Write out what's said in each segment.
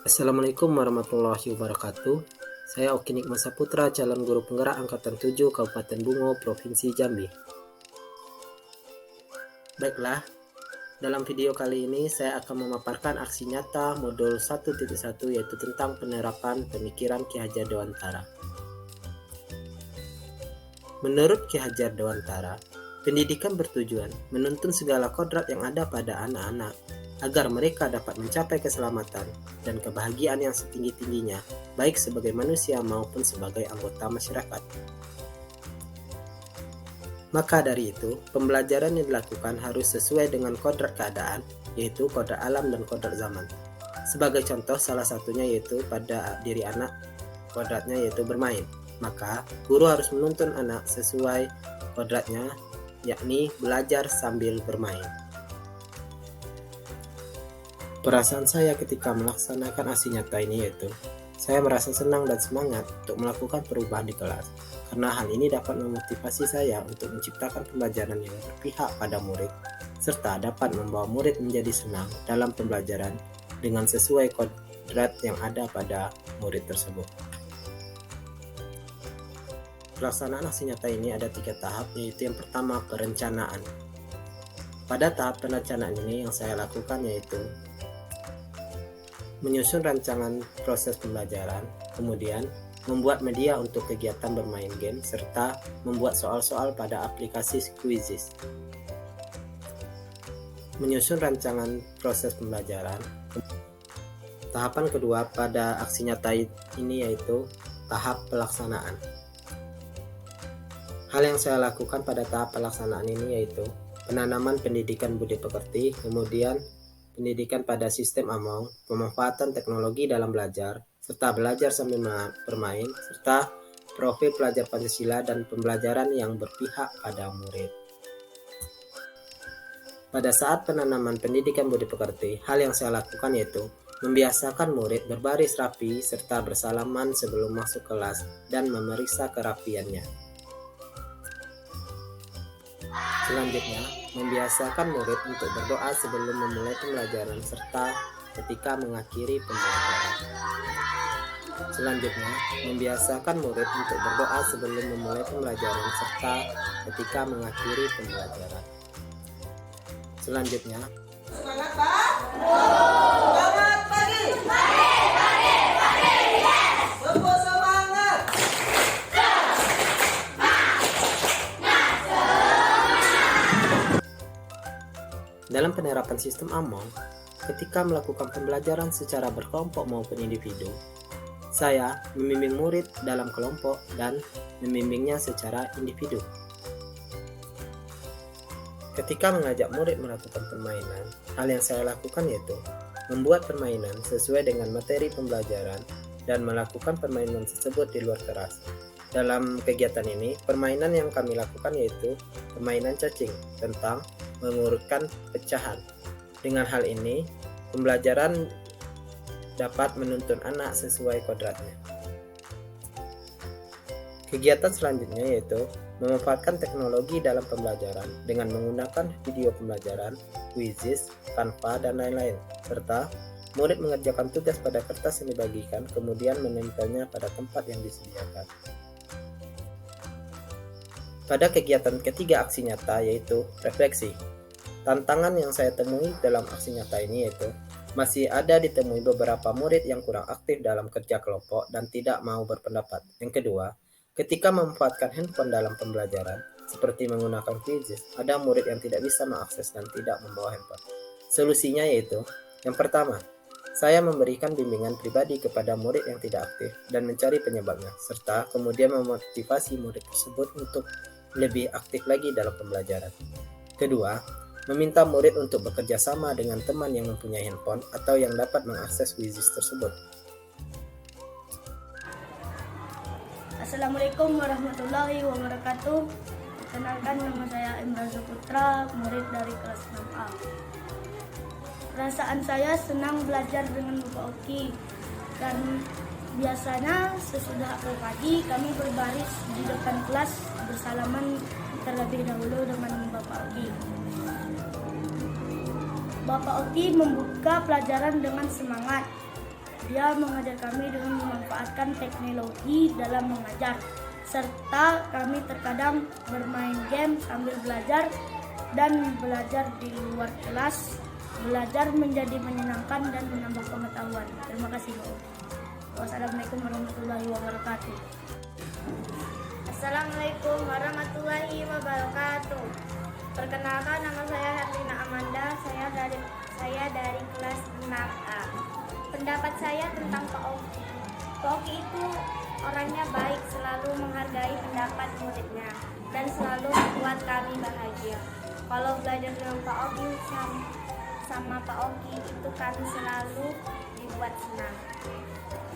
Assalamualaikum warahmatullahi wabarakatuh. Saya Oki Nikmat Saputra, calon guru penggerak Angkatan 7 Kabupaten Bungo, Provinsi Jambi. Baiklah, dalam video kali ini saya akan memaparkan aksi nyata modul 1.1 yaitu tentang penerapan pemikiran Ki Hajar Dewantara. Menurut Ki Hajar Dewantara, pendidikan bertujuan menuntun segala kodrat yang ada pada anak-anak agar mereka dapat mencapai keselamatan dan kebahagiaan yang setinggi-tingginya, baik sebagai manusia maupun sebagai anggota masyarakat. Maka dari itu, pembelajaran yang dilakukan harus sesuai dengan kodrat keadaan, yaitu kodrat alam dan kodrat zaman. Sebagai contoh, salah satunya yaitu pada diri anak, kodratnya yaitu bermain. Maka, guru harus menuntun anak sesuai kodratnya, yakni belajar sambil bermain. Perasaan saya ketika melaksanakan aksi nyata ini yaitu, saya merasa senang dan semangat untuk melakukan perubahan di kelas, karena hal ini dapat memotivasi saya untuk menciptakan pembelajaran yang berpihak pada murid, serta dapat membawa murid menjadi senang dalam pembelajaran dengan sesuai kodrat yang ada pada murid tersebut. Pelaksanaan aksi nyata ini ada 3 tahap, yaitu yang pertama perencanaan. Pada tahap perencanaan ini yang saya lakukan yaitu menyusun rancangan proses pembelajaran, kemudian membuat media untuk kegiatan bermain game, serta membuat soal-soal pada aplikasi Quizizz. Menyusun rancangan proses pembelajaran. Tahapan kedua pada aksi nyata ini yaitu tahap pelaksanaan. Hal yang saya lakukan pada tahap pelaksanaan ini yaitu penanaman pendidikan budi pekerti, kemudian pendidikan pada sistem AMONG, pemanfaatan teknologi dalam belajar, serta belajar sambil bermain, serta profil pelajar Pancasila dan pembelajaran yang berpihak pada murid. Pada saat penanaman pendidikan budi pekerti, hal yang saya lakukan yaitu membiasakan murid berbaris rapi serta bersalaman sebelum masuk kelas dan memeriksa kerapiannya. Selanjutnya, membiasakan murid untuk berdoa sebelum memulai pembelajaran serta ketika mengakhiri pembelajaran. Selanjutnya, membiasakan murid untuk berdoa sebelum memulai pembelajaran serta ketika mengakhiri pembelajaran. Selanjutnya, Semangat, Pak. Semangat pagi. Pagi, yes. Semua semangat. dalam penerapan sistem AMONG, ketika melakukan pembelajaran secara berkelompok maupun individu, saya membimbing murid dalam kelompok dan membimbingnya secara individu. Ketika mengajak murid melakukan permainan, hal yang saya lakukan yaitu membuat permainan sesuai dengan materi pembelajaran dan melakukan permainan tersebut di luar kelas. Dalam kegiatan ini, permainan yang kami lakukan yaitu permainan cacing tentang mengurutkan pecahan. Dengan hal ini, pembelajaran dapat menuntun anak sesuai kodratnya. Kegiatan selanjutnya yaitu memanfaatkan teknologi dalam pembelajaran dengan menggunakan video pembelajaran, Quizizz, Canva, dan lain-lain, serta murid mengerjakan tugas pada kertas yang dibagikan, kemudian menempelnya pada tempat yang disediakan. Pada kegiatan ketiga aksi nyata yaitu refleksi. Tantangan yang saya temui dalam aksi nyata ini yaitu masih ada ditemui beberapa murid yang kurang aktif dalam kerja kelompok dan tidak mau berpendapat. Yang kedua, ketika memanfaatkan handphone dalam pembelajaran, seperti menggunakan Quizizz, ada murid yang tidak bisa mengakses dan tidak membawa handphone. Solusinya yaitu, yang pertama, saya memberikan bimbingan pribadi kepada murid yang tidak aktif dan mencari penyebabnya, serta kemudian memotivasi murid tersebut untuk lebih aktif lagi dalam pembelajaran. Kedua, meminta murid untuk bekerja sama dengan teman yang mempunyai handphone atau yang dapat mengakses Quizizz tersebut. Assalamualaikum warahmatullahi wabarakatuh. Perkenalkan, nama saya Imran Saputra, murid dari kelas 6A. Perasaan saya senang belajar dengan Bapak Oki, dan biasanya sesudah apel pagi kami berbaris di depan kelas bersalaman terlebih dahulu dengan Bapak Oki. Bapak Oki membuka pelajaran dengan semangat Dia mengajar kami dengan memanfaatkan teknologi dalam mengajar, serta kami terkadang bermain game sambil belajar dan belajar di luar kelas. Belajar menjadi menyenangkan dan menambah pengetahuan. Terima kasih Bu. Wassalamualaikum warahmatullahi wabarakatuh. Assalamualaikum warahmatullahi wabarakatuh. Perkenalkan, nama saya Herlina Amanda. Saya dari kelas 6A. Pendapat saya tentang Pak Oki. Pak Oki itu orangnya baik, selalu menghargai pendapat muridnya dan selalu membuat kami bahagia. Kalau belajar dengan Pak Oki sama Pak Oki itu kami selalu dibuat senang.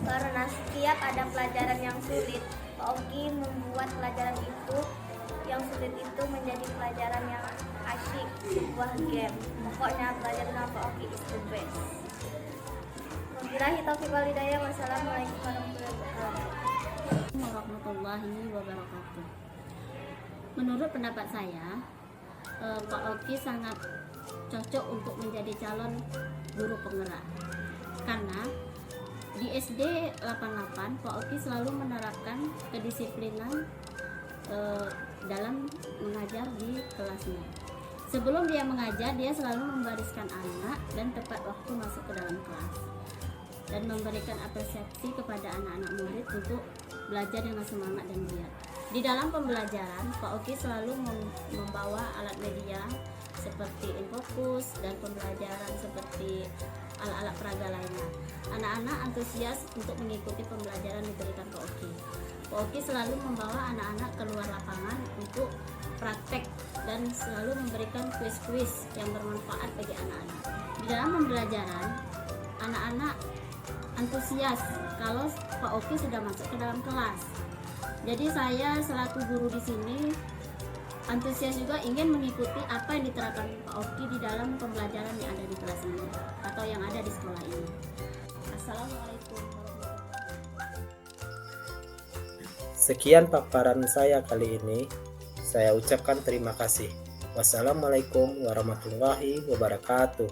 Karena setiap ada pelajaran yang sulit, Pak Oki membuat pelajaran itu yang sulit itu menjadi pelajaran yang asyik, sebuah game. Pokoknya belajar dengan Pak Oki is the best. Wabillahi taufiq wal hidayah. Wassalamualaikum warahmatullahi wabarakatuh. Menurut pendapat saya, Pak Oki sangat cocok untuk menjadi calon guru penggerak. Karena di SD 88 Pak Oki selalu menerapkan kedisiplinan dalam mengajar di kelasnya. Sebelum dia mengajar, dia selalu membariskan anak dan tepat waktu masuk ke dalam kelas dan memberikan apresiasi kepada anak-anak murid untuk belajar dengan semangat dan giat. Di dalam pembelajaran, Pak Oki selalu membawa alat media seperti Infokus dan pembelajaran seperti alat-alat peraga lainnya. Anak-anak antusias untuk mengikuti pembelajaran diberikan Pak Oki. Pak Oki selalu membawa anak-anak keluar lapangan untuk praktek dan selalu memberikan kuis-kuis yang bermanfaat bagi anak-anak. Di dalam pembelajaran, anak-anak antusias kalau Pak Oki sudah masuk ke dalam kelas. Jadi saya selaku guru di sini antusias juga ingin mengikuti apa yang diterapkan Pak Oki di dalam pembelajaran yang ada di kelas ini atau yang ada di sekolah ini. Assalamualaikum warahmatullahi wabarakatuh. Sekian paparan saya kali ini. Saya ucapkan terima kasih. Wassalamualaikum warahmatullahi wabarakatuh.